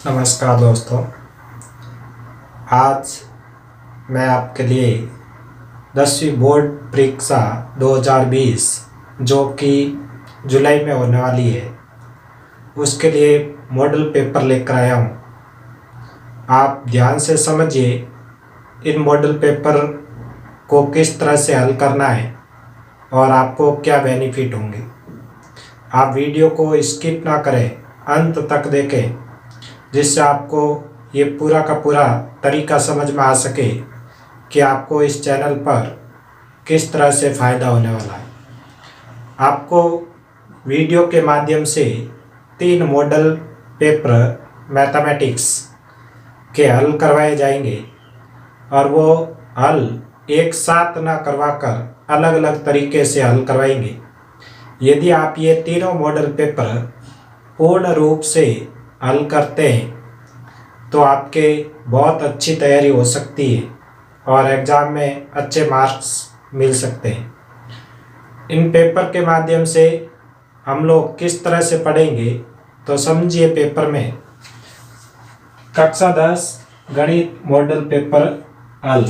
नमस्कार दोस्तों। आज मैं आपके लिए 10वीं बोर्ड परीक्षा 2020 जो कि जुलाई में होने वाली है उसके लिए मॉडल पेपर लेकर आया हूँ। आप ध्यान से समझिए इन मॉडल पेपर को किस तरह से हल करना है और आपको क्या बेनिफिट होंगे। आप वीडियो को स्किप ना करें, अंत तक देखें जिससे आपको ये पूरा का पूरा तरीका समझ में आ सके कि आपको इस चैनल पर किस तरह से फ़ायदा होने वाला है। आपको वीडियो के माध्यम से 3 मॉडल पेपर मैथमेटिक्स के हल करवाए जाएंगे और वो हल एक साथ ना करवाकर अलग अलग तरीके से हल करवाएंगे। यदि आप ये तीनों मॉडल पेपर पूर्ण रूप से हल करते हैं तो आपके बहुत अच्छी तैयारी हो सकती है और एग्ज़ाम में अच्छे मार्क्स मिल सकते हैं। इन पेपर के माध्यम से हम लोग किस तरह से पढ़ेंगे तो समझिए। पेपर में कक्षा 10 गणित मॉडल पेपर हल,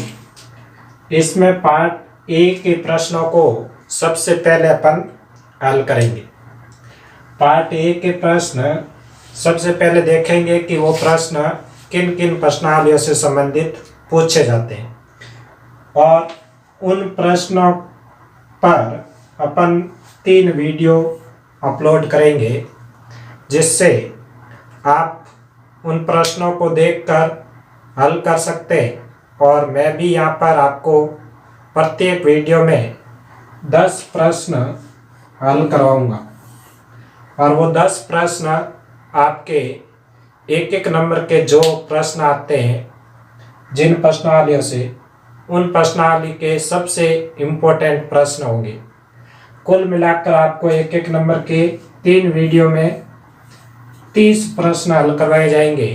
इसमें पार्ट ए के प्रश्नों को सबसे पहले अपन हल करेंगे। पार्ट ए के प्रश्न सबसे पहले देखेंगे कि वो प्रश्न किन किन प्रश्नावलियों से संबंधित पूछे जाते हैं और उन प्रश्नों पर अपन 3 वीडियो अपलोड करेंगे जिससे आप उन प्रश्नों को देखकर हल कर सकते हैं। और मैं भी यहाँ पर आपको प्रत्येक वीडियो में 10 प्रश्न हल करवाऊँगा और वो 10 प्रश्न आपके एक एक नंबर के जो प्रश्न आते हैं जिन प्रश्नावलियों से, उन प्रश्नावली के सबसे इम्पोर्टेंट प्रश्न होंगे। कुल मिलाकर आपको एक एक नंबर के 3 वीडियो में 30 प्रश्न हल करवाए जाएंगे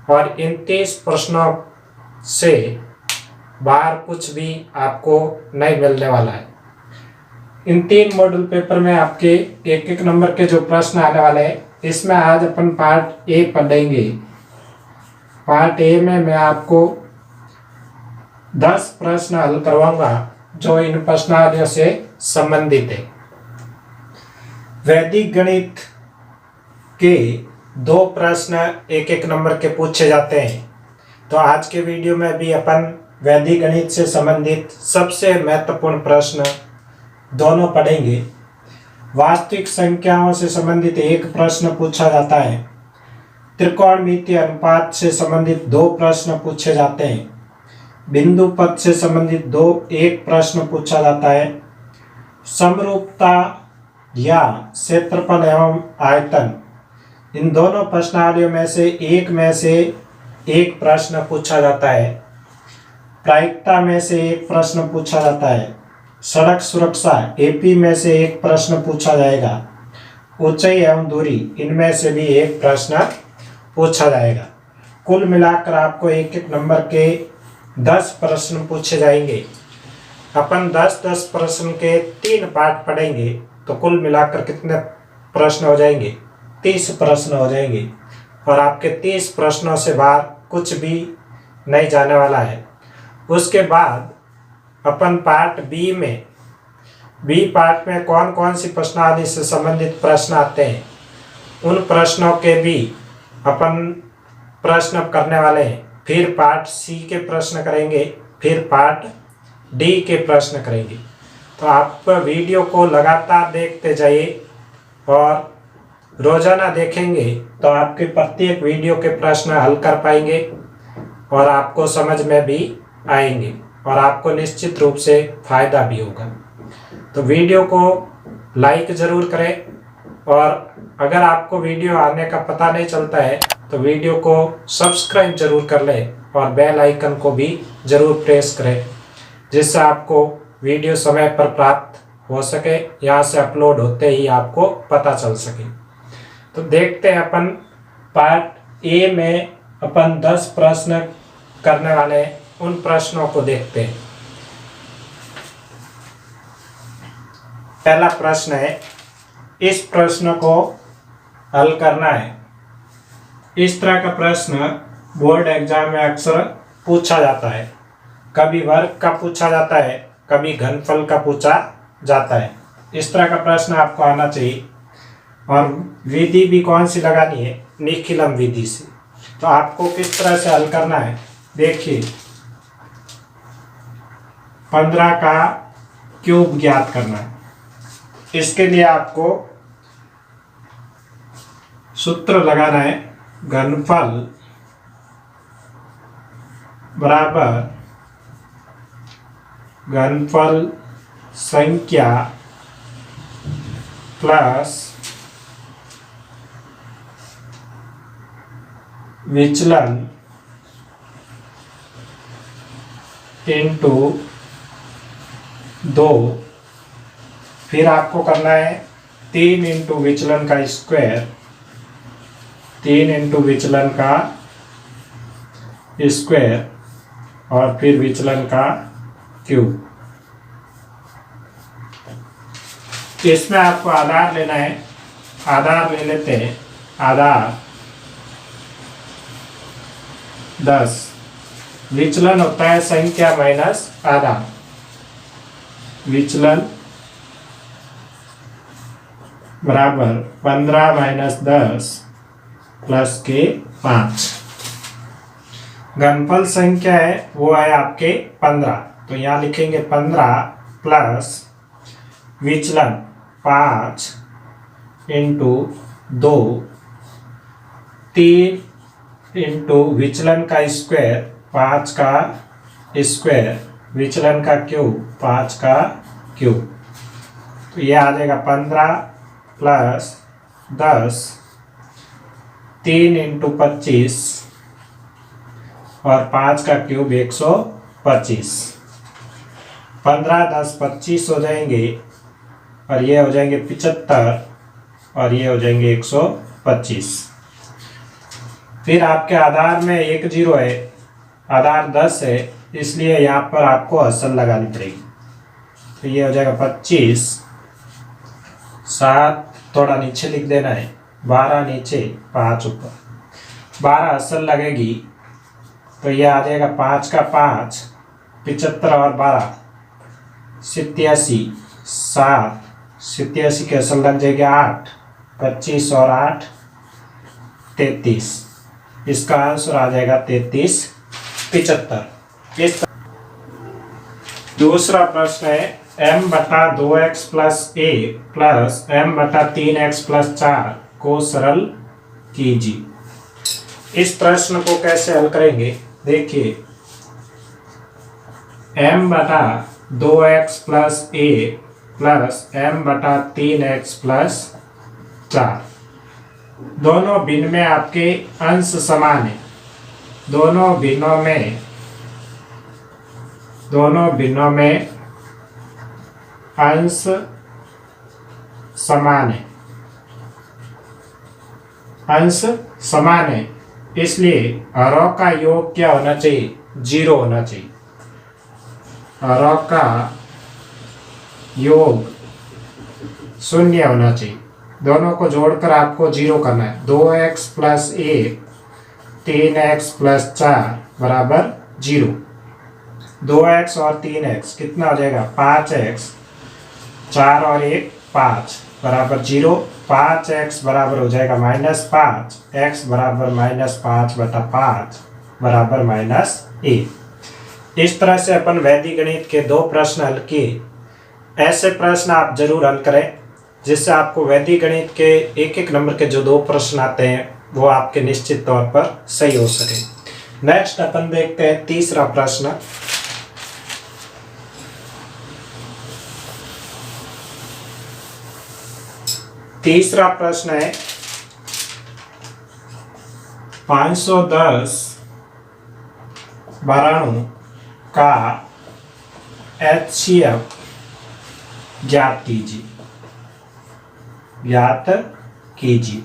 और इन 30 प्रश्नों से बाहर कुछ भी आपको नहीं मिलने वाला है। इन 3 मॉडल पेपर में आपके एक एक नंबर के जो प्रश्न आने वाले हैं, इसमें आज अपन पार्ट ए पढ़ेंगे। पार्ट ए में मैं आपको 10 प्रश्न हल करवाऊंगा जो इन प्रश्नावलियों से संबंधित है। वैदिक गणित के 2 प्रश्न एक एक नंबर के पूछे जाते हैं, तो आज के वीडियो में भी अपन वैदिक गणित से संबंधित सबसे महत्वपूर्ण प्रश्न दोनों पढ़ेंगे। वास्तविक संख्याओं से संबंधित एक प्रश्न पूछा जाता है। त्रिकोणमितीय अनुपात से संबंधित 2 प्रश्न पूछे जाते हैं। बिंदु पथ से संबंधित एक प्रश्न पूछा जाता है। समरूपता या क्षेत्रफल एवं आयतन, इन दोनों प्रश्नावलियों में से एक प्रश्न पूछा जाता है। प्रायिकता में से एक प्रश्न पूछा जाता है। सड़क सुरक्षा एपी में से एक प्रश्न पूछा जाएगा। ऊंचाई एवं दूरी, इनमें से भी एक प्रश्न पूछा जाएगा। कुल मिलाकर आपको एक एक नंबर के 10 प्रश्न पूछे जाएंगे। अपन 10-10 प्रश्न के 3 पार्ट पढ़ेंगे तो कुल मिलाकर कितने प्रश्न हो जाएंगे? 30 प्रश्न हो जाएंगे और आपके 30 प्रश्नों से बाहर कुछ भी नहीं जाने वाला है। उसके बाद अपन पार्ट बी पार्ट में कौन कौन सी प्रश्नावली से संबंधित प्रश्न आते हैं, उन प्रश्नों के भी अपन प्रश्न करने वाले हैं। फिर पार्ट सी के प्रश्न करेंगे, फिर पार्ट डी के प्रश्न करेंगे। तो आप वीडियो को लगातार देखते जाइए और रोजाना देखेंगे तो आपके प्रत्येक वीडियो के प्रश्न हल कर पाएंगे और आपको समझ में भी आएंगे और आपको निश्चित रूप से फ़ायदा भी होगा। तो वीडियो को लाइक ज़रूर करें और अगर आपको वीडियो आने का पता नहीं चलता है तो वीडियो को सब्सक्राइब ज़रूर कर लें और बेल आइकन को भी ज़रूर प्रेस करें जिससे आपको वीडियो समय पर प्राप्त हो सके, यहाँ से अपलोड होते ही आपको पता चल सके। तो देखते हैं अपन पार्ट ए में अपन 10 प्रश्न करने वाले हैं, उन प्रश्नों को देखते हैं। पहला प्रश्न है, इस प्रश्न को हल करना है। इस तरह का प्रश्न बोर्ड एग्जाम में अक्सर पूछा जाता है। कभी वर्ग का पूछा जाता है, कभी घनफल का पूछा जाता है। इस तरह का प्रश्न आपको आना चाहिए। और विधि भी कौन सी लगानी है? निखिलम विधि से। तो आपको किस तरह से हल करना है, देखिए। 15 का क्यूब ज्ञात करना है। इसके लिए आपको सूत्र लगाना है, घनफल बराबर घनफल संख्या प्लस विचलन इंटू 2। फिर आपको करना है 3 इंटू विचलन का स्क्वायर, 3 इंटू विचलन का स्क्वायर और फिर विचलन का क्यूब। इसमें आपको आधार लेना है। आधार ले लेते हैं। आधार 10, विचलन होता है संख्या माइनस आधार। विचलन बराबर 15 माइनस 10 प्लस के 5। घनफल संख्या है वो है आपके 15, तो यहाँ लिखेंगे 15 प्लस विचलन 5 इंटू 2, 3 इंटू विचलन का स्क्वायर 5 का स्क्वायर, विचलन का क्यूब 5 का क्यूब। तो ये आ जाएगा 15 प्लस 10, 3 इंटू 25 और 5 का क्यूब 125। 15 10 25 हो जाएंगे और ये हो जाएंगे 75 और ये हो जाएंगे 125। फिर आपके आधार में एक जीरो है, आधार 10 है, इसलिए यहाँ पर आपको असल लगानी पड़ेगी। तो ये हो जाएगा 25, 7 थोड़ा नीचे लिख देना है, 12 नीचे 5 ऊपर, 12 असल लगेगी। तो ये आ जाएगा 5 का 5, 75 और 12 87, 7 87 के असल लग जाएगी 8, 25 और 8 33। इसका आंसर आ जाएगा 33 75। दूसरा प्रश्न है m/2x plus a plus m/3x plus 4 को सरल कीजिए। इस प्रश्न को कैसे हल करेंगे, देखिए। m/2x plus a plus m/3x plus 4, दोनों भिन्न में आपके अंश समान है। दोनों भिन्नों में अंश समान है। अंश समान है, इसलिए हरों का योग क्या होना चाहिए? 0 होना चाहिए। हरों का योग 0 होना चाहिए। दोनों को जोड़कर आपको 0 करना है। 2x प्लस 1 3x प्लस 4 बराबर 0। 2x और 3x कितना हो जाएगा? 5x, 4 और 1 5 बराबर 0। 5x बराबर हो जाएगा -5, x बराबर -5/5 बराबर -1। इस तरह से अपन वैदिक गणित के 2 प्रश्न हल किए। ऐसे प्रश्न आप जरूर हल करें, जिससे आपको वैदिक गणित के एक एक नंबर के जो 2 प्रश्न आते हैं वो आपके निश्चित तौर पर सही हो सके। नेक्स्ट अपन देखते हैं तीसरा प्रश्न। तीसरा प्रश्न है 510 बाराणु का HCF ज्ञात कीजिए।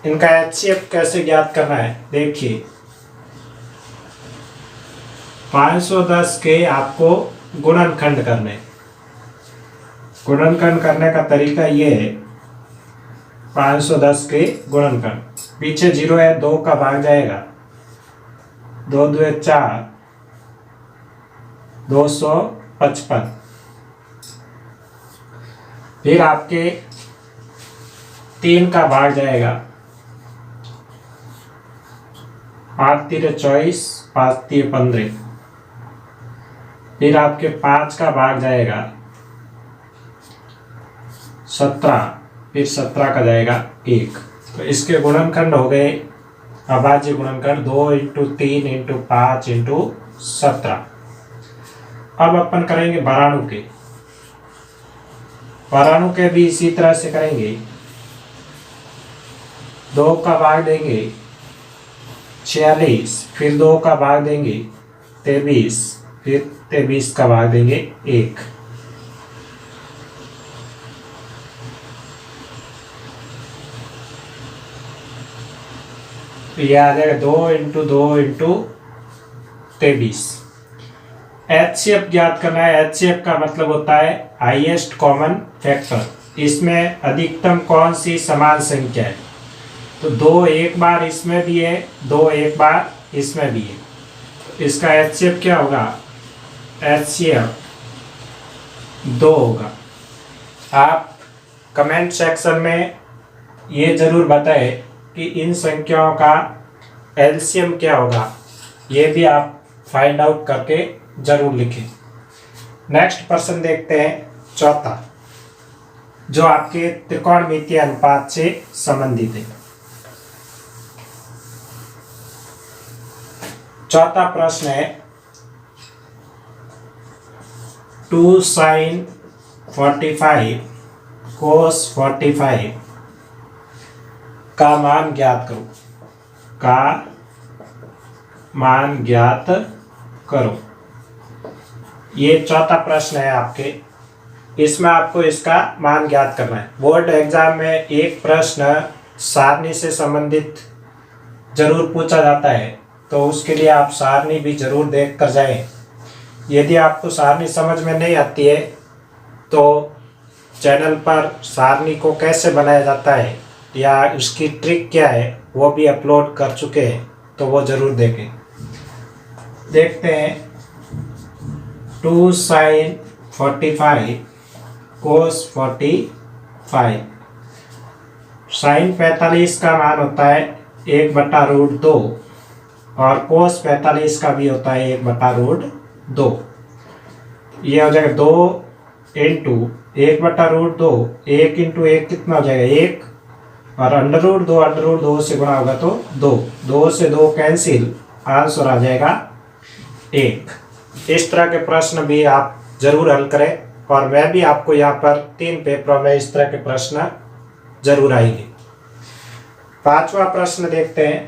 इनका HCF कैसे ज्ञात करना है, देखिए। 510 के आपको गुणनखंड करने। गुणनखंड करने का तरीका ये है, 510 के गुणनखंड पीछे 0 है, 2 का भाग जाएगा, 2 2 4, 255। फिर आपके 3 का भाग जाएगा, 8 3 24, 5 3 15। फिर आपके 5 का भाग जाएगा 17, फिर 17 का जाएगा 1। तो इसके गुणनखंड हो गए अभाज्य गुणनखंड 2 × 3 × 5 × 17। अब अपन करेंगे पराणु के भी इसी तरह से करेंगे। 2 का भाग देंगे 46, फिर 2 का भाग देंगे 23, फिर 23 का भाग देंगे 1। तो यह आ जाएगा 2 × 2 × 23। HCF ज्ञात करना है। HCF का मतलब होता है हाईएस्ट कॉमन फैक्टर। इसमें अधिकतम कौन सी समान संख्या है? तो 2 एक बार इसमें भी है, 2 एक बार इसमें भी है। तो इसका HCF क्या होगा? HCF 2 होगा। आप कमेंट सेक्शन में ये जरूर बताएं कि इन संख्याओं का एलसीएम क्या होगा, ये भी आप फाइंड आउट करके जरूर लिखें। नेक्स्ट प्रश्न देखते हैं, चौथा, जो आपके त्रिकोणमितीय अनुपात से संबंधित है। चौथा प्रश्न है 2 sin 45 cos 45 का मान ज्ञात करो। ये चौथा प्रश्न है आपके। इसमें आपको इसका मान ज्ञात करना है। बोर्ड एग्जाम में एक प्रश्न सारणी से संबंधित जरूर पूछा जाता है, तो उसके लिए आप सारणी भी जरूर देख कर जाएं। यदि आपको सारणी समझ में नहीं आती है तो चैनल पर सारणी को कैसे बनाया जाता है या उसकी ट्रिक क्या है वो भी अपलोड कर चुके हैं, तो वो जरूर देखें। देखते हैं 2 sin 45 cos 45। sin 45 का मान होता है 1/√2 और cos 45 का भी होता है 1/√2। ये हो जाएगा 2 × 1/√2, 1 × 1 कितना हो जाएगा 1, और √2 से गुणा होगा तो 2 से 2 कैंसिल, आंसर आ जाएगा 1। इस तरह के प्रश्न भी आप जरूर हल करें, और मैं भी आपको यहाँ पर 3 पेपरों में इस तरह के प्रश्न जरूर आएंगे। 5वां प्रश्न देखते हैं।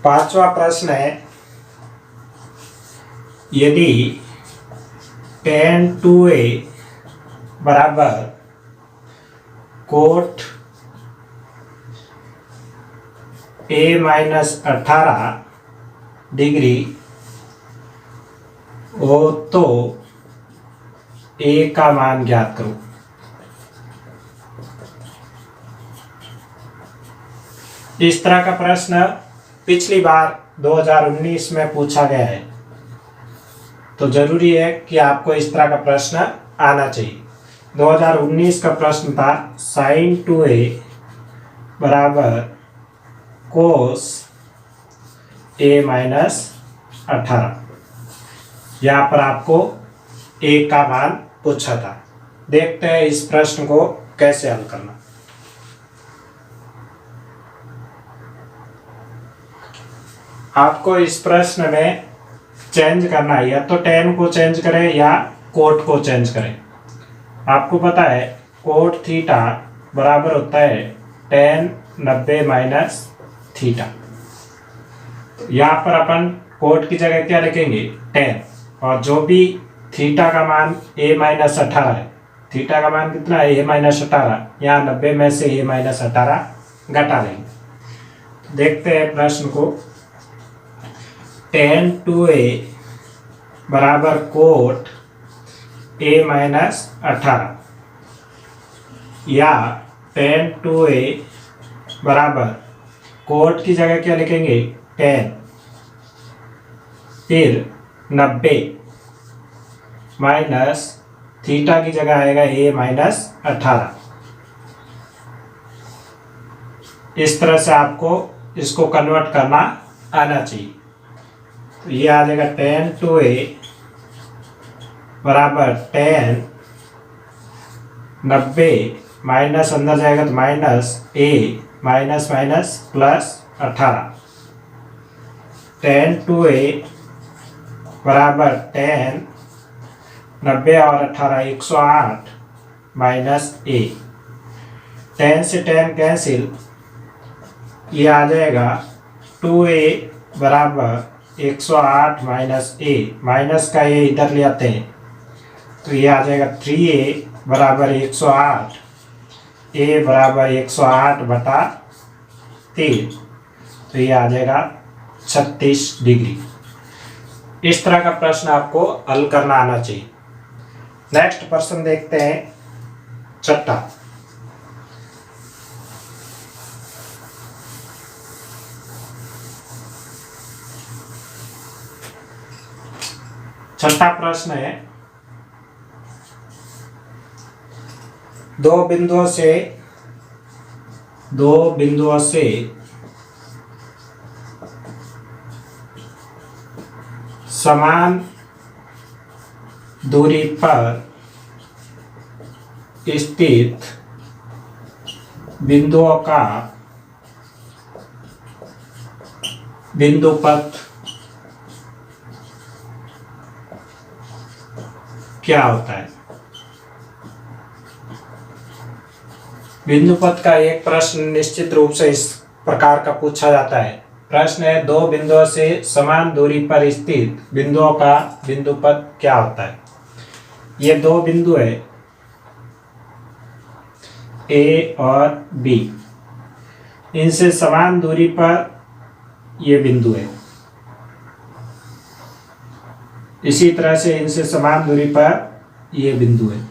5वां प्रश्न है, यदि tan 2a बराबर कोट A-18 डिग्री हो तो A का मान ज्ञात करो। इस तरह का प्रश्न पिछली बार 2019 में पूछा गया है, तो जरूरी है कि आपको इस तरह का प्रश्न आना चाहिए। 2019 का प्रश्न था sin 2a बराबर cos A-18। यहाँ पर आपको A का मान पूछा था। देखते हैं इस प्रश्न को कैसे हल करना। आपको इस प्रश्न में चेंज करना है, या तो tan को चेंज करें या कोट को चेंज करें। आपको पता है कोट थीटा बराबर होता है tan 90 - थीटा। यहाँ पर अपन कोट की जगह क्या लिखेंगे tan, और जो भी थीटा का मान A-18 है, थीटा का मान कितना है A-18, यहाँ 90 में से A-18 घटा लेंगे। देखते हैं प्रश्न को। tan 2a बराबर कोट A-18। या tan 2a बराबर कोट की जगह क्या लिखेंगे tan, फिर 90 माइनस थीटा की जगह आएगा a माइनस 18। इस तरह से आपको इसको कन्वर्ट करना आना चाहिए। तो ये आ जाएगा tan 2a बराबर tan 90 माइनस अंदर जाएगा तो minus a minus minus plus 18। tan 2a बराबर tan 90 और 18 108 माइनस a। tan से tan कैंसिल, ये आ जाएगा 2a बराबर 108 माइनस a, माइनस का a इधर ले आते हैं तो ये आ जाएगा 3a बराबर 108, a बराबर 108 बटा 3, तो ये आ जाएगा 36 डिग्री। इस तरह का प्रश्न आपको हल करना आना चाहिए। नेक्स्ट प्रश्न देखते हैं, छठा। छठा प्रश्न है, दो बिंदुओं से समान दूरी पर स्थित बिंदुओं का बिंदुपथ क्या होता है। बिंदुपथ का एक प्रश्न निश्चित रूप से इस प्रकार का पूछा जाता है। प्रश्न है, दो बिंदुओं से समान दूरी पर स्थित बिंदुओं का बिंदुपथ क्या होता है। ये दो बिंदु है A और B, इनसे समान दूरी पर ये बिंदु है। इसी तरह से इनसे समान दूरी पर ये बिंदु है।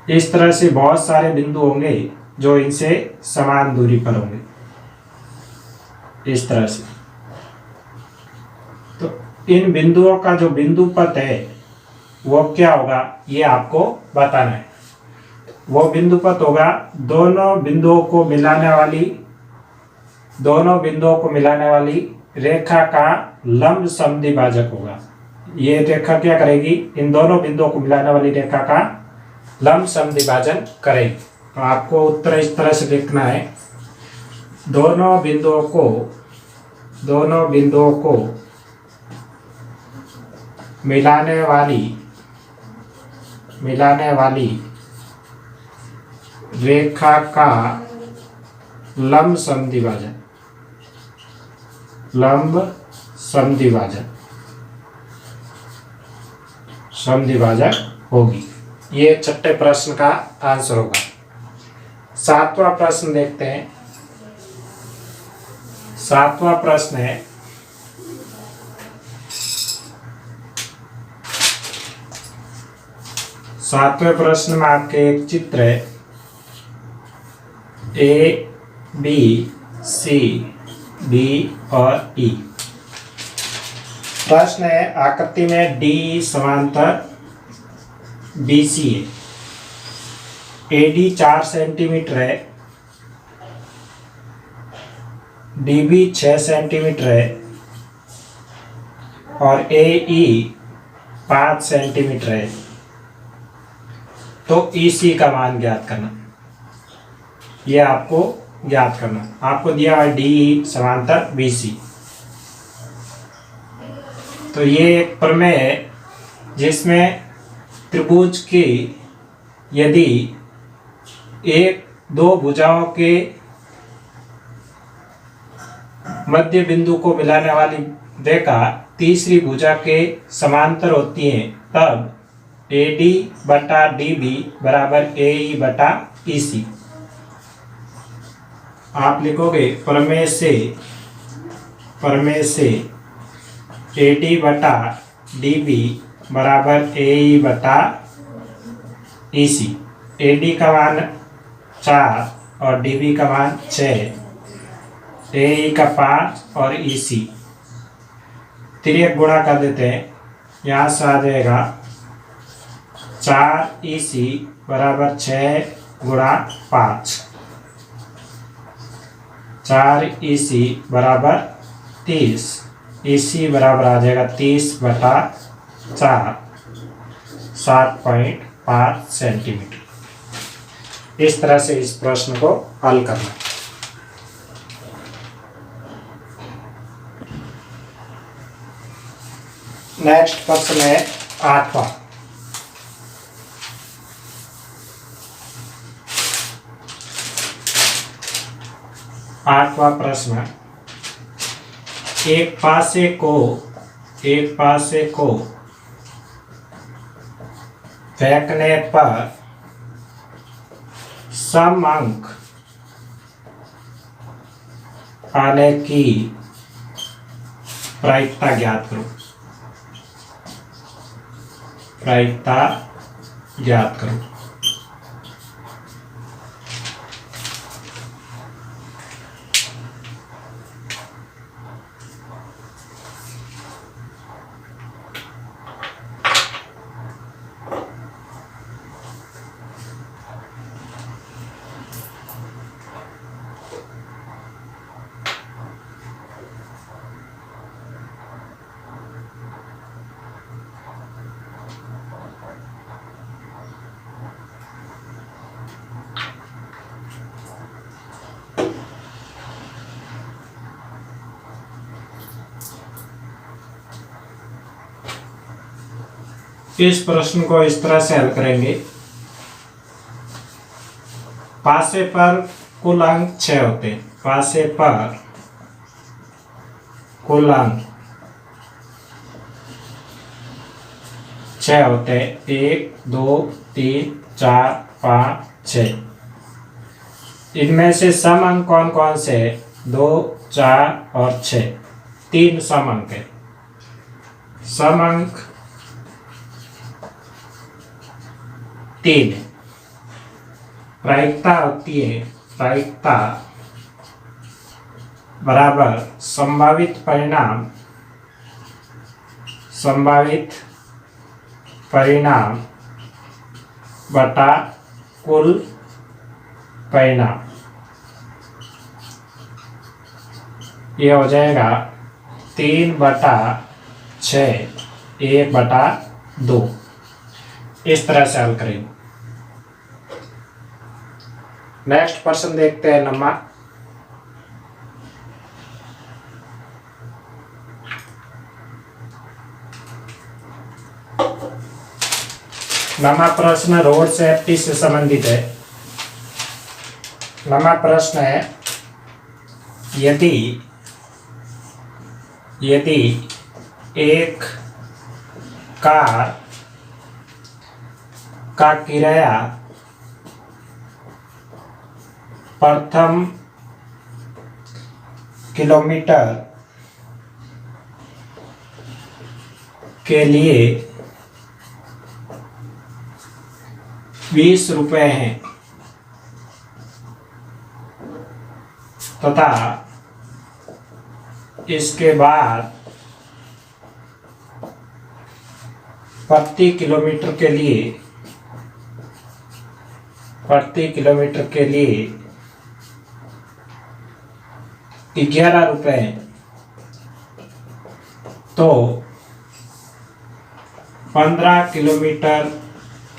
इस तरह से बहुत सारे बिंदु होंगे जो इनसे समान दूरी पर होंगे, इस तरह से। तो इन बिंदुओं का जो बिंदुपथ है वो क्या होगा, ये आपको बताना है। वो बिंदुपथ होगा दोनों बिंदुओं को मिलाने वाली रेखा का लंब समद्विभाजक होगा। ये रेखा क्या करेगी, इन दोनों बिंदुओं को मिलाने वाली रेखा का लंब समद्विभाजन करेगी। तो आपको उत्तर इस तरह से लिखना है, दोनों बिंदुओं को मिलाने वाली रेखा का लंब समद्विभाजक होगी। ये छठे प्रश्न का आंसर होगा। सातवां प्रश्न देखते हैं। सातवां प्रश्न है, सातवें प्रश्न में आपके एक चित्र है A, B, C, D और E। प्रश्न है, आकृति में D समांतर BC है। AD 4 सेंटीमीटर है, DB 6 सेंटीमीटर है और AE 5 सेंटीमीटर है। तो EC का मान ज्ञात करना, ये आपको ज्ञात करना। आपको दिया है DE समांतर BC। तो ये एक प्रमेय है जिसमें त्रिभुज की यदि दो भुजाओं के मध्य बिंदु को मिलाने वाली रेखा तीसरी भुजा के समांतर होती है, तब AD बटा DB बराबर AE बटा EC। आप लिखोगे प्रमेय से AD बटा DB बराबर AE बटा EC, AD का मान 4 और DB का मान 6, AE का 5 और EC 3 गुणा कर देते हैं। यहाँ से आ जाएगा 4 EC बराबर 6 गुणा 5, 4 EC बराबर 30, EC बराबर आ जाएगा 30/4, 7.5 सेंटीमीटर। इस तरह से इस प्रश्न को हल करना। नेक्स्ट प्रश्न है 8वां। प्रश्न, एक पासे को फेंकने पर सम अंक आने की प्रायिकता ज्ञात करो। इस प्रश्न को इस तरह से हल करेंगे। पासे पर कुल अंक 6 होते हैं। पासे पर कुल अंक 6 होते हैं। 1 2 3 4 5 6। इनमें से सम अंक कौन कौन से है? 2 4 और 6। 3 सम अंक है। सम अंक 3 है। प्रायिकता होती है, प्रायिकता बराबर संभावित परिणाम बटा कुल परिणाम। ये हो जाएगा 3/6 1/2। इस तरह से हल करेंगे। नेक्स्ट प्रश्न देखते हैं नमा प्रश्न रोड सेफ्टी से संबंधित है। नमा प्रश्न है, यदि एक कार का किराया प्रथम किलोमीटर के लिए 20 रुपये है तथा इसके बाद प्रति किलोमीटर के लिए 11 रुपये, तो 15 किलोमीटर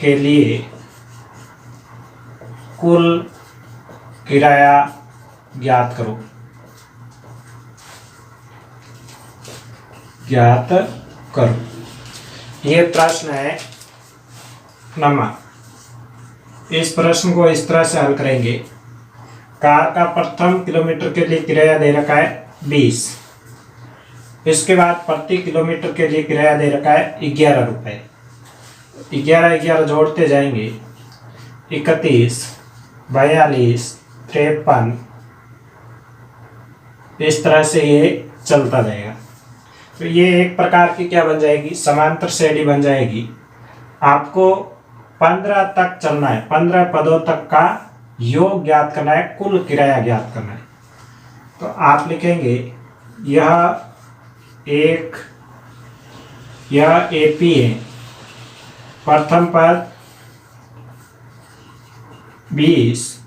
के लिए कुल किराया ज्ञात करो। ये प्रश्न है नमा। इस प्रश्न को इस तरह से हल करेंगे। कार का प्रथम किलोमीटर के लिए किराया दे रखा है 20। इसके बाद प्रति किलोमीटर के लिए किराया दे रखा है 11 रुपये। 11 जोड़ते जाएंगे, 31 42 53। इस तरह से ये चलता जाएगा। तो ये एक प्रकार की क्या बन जाएगी? समांतर श्रेणी बन जाएगी। आपको 15 तक चलना है, 15 पदों तक का योग ज्ञात करना है, कुल किराया ज्ञात करना है। तो आप लिखेंगे यह एपी है, प्रथम पद 20,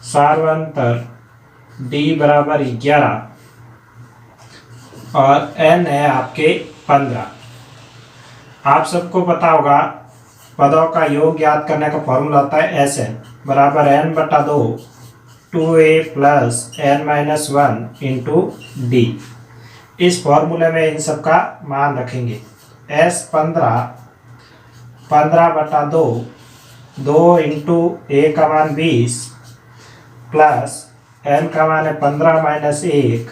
सार्वंतर डी बराबर 11 और एन है आपके 15। आप सबको पता होगा पदों का योग ज्ञात करने का फॉर्मूला होता है एस एन बराबर n बटा 2 2a plus n minus 1 into D. इस फॉर्मूले में इन सब का मान रखेंगे। s 15 बटा 2 इंटू a का मान 20 प्लस n का मान है 15 माइनस 1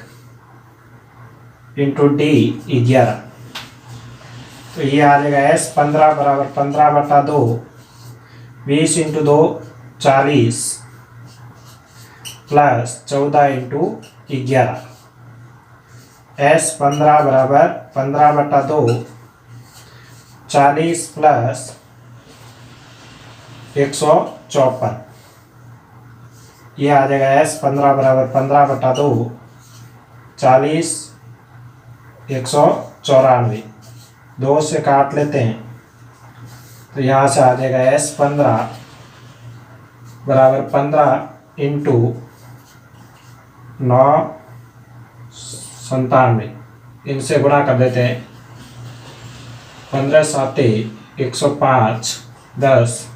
इंटू डी 11। तो ये आ जाएगा s 15 बराबर 15 बटा 2 20 इंटू 2 40 प्लस 14 इंटू 11। s 15 बराबर 15 बटा 2 40 प्लस 154। ये आ जाएगा s 15 बराबर 15 बटा 2 40 194। 2 से काट लेते हैं तो यहाँ से आ जाएगा s 15 बराबर 15 इंटू 9 97। इनसे गुणा कर देते हैं। 15 साते 105 10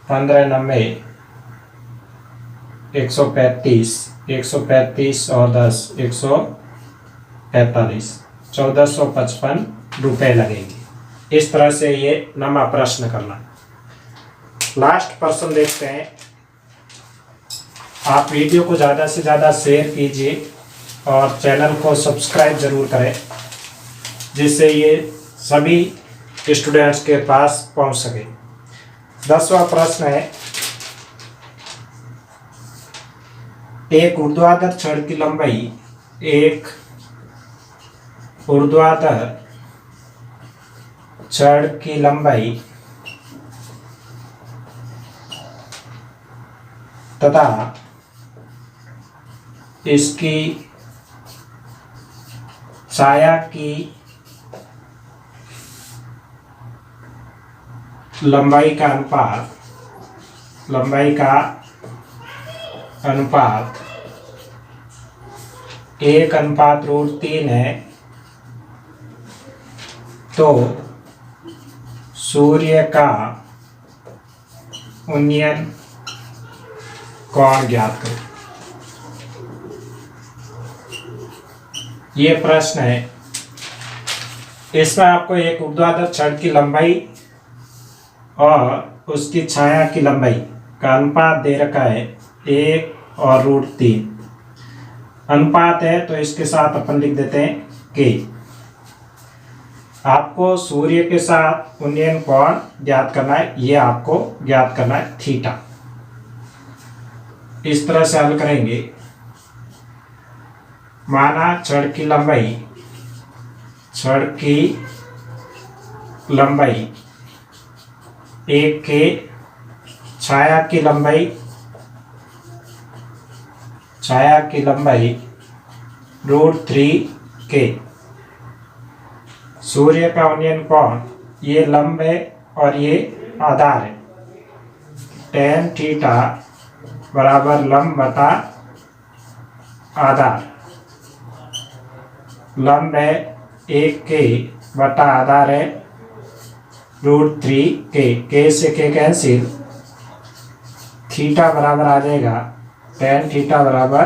15 90 135 135 और 10 145 1455 रुपए लगेंगे। इस तरह से ये नमा प्रश्न करना। लास्ट प्रश्न देखते हैं। आप वीडियो को ज़्यादा से ज़्यादा शेयर कीजिए और चैनल को सब्सक्राइब जरूर करें जिससे ये सभी स्टूडेंट्स के पास पहुंच सके। 10वां प्रश्न है, एक ऊर्ध्वाधर छड़ की लंबाई तथा इसकी छाया की लंबाई का अनुपात 1:3 है, तो सूर्य का उन्नयन कोण ज्ञात करें। ये प्रश्न है। इसमें आपको एक ऊर्ध्वाधर छड़ की लंबाई और उसकी छाया की लंबाई का अनुपात दे रखा है 1 और √3। अनुपात है तो इसके साथ अपन लिख देते हैं कि आपको सूर्य के साथ उन्नयन कोण ज्ञात करना है। ये आपको ज्ञात करना है थीटा। इस तरह से हल करेंगे। माना छड़ की लंबाई 1 के, छाया की लंबाई √3 के। सूर्य का उन्नयन कोण ये लंब है और ये आधार है। tan थीटा बराबर लंब बटा आधार। लंब है 1 के बटा आधार है √3 के से के कैंसिल। थीटा बराबर आ जाएगा tan थीटा बराबर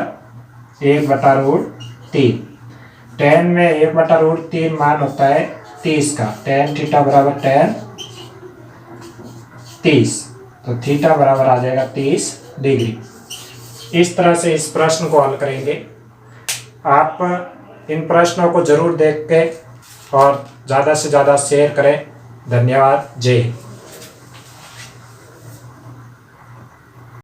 1/√3। tan में 1/√3 मान होता है 30 का। tan थीटा बराबर tan 30, तो थीटा बराबर आ जाएगा 30 डिग्री। इस तरह से इस प्रश्न को हल करेंगे। आप इन प्रश्नों को जरूर देख के और ज़्यादा से ज़्यादा शेयर करें। धन्यवाद। जय हिंद।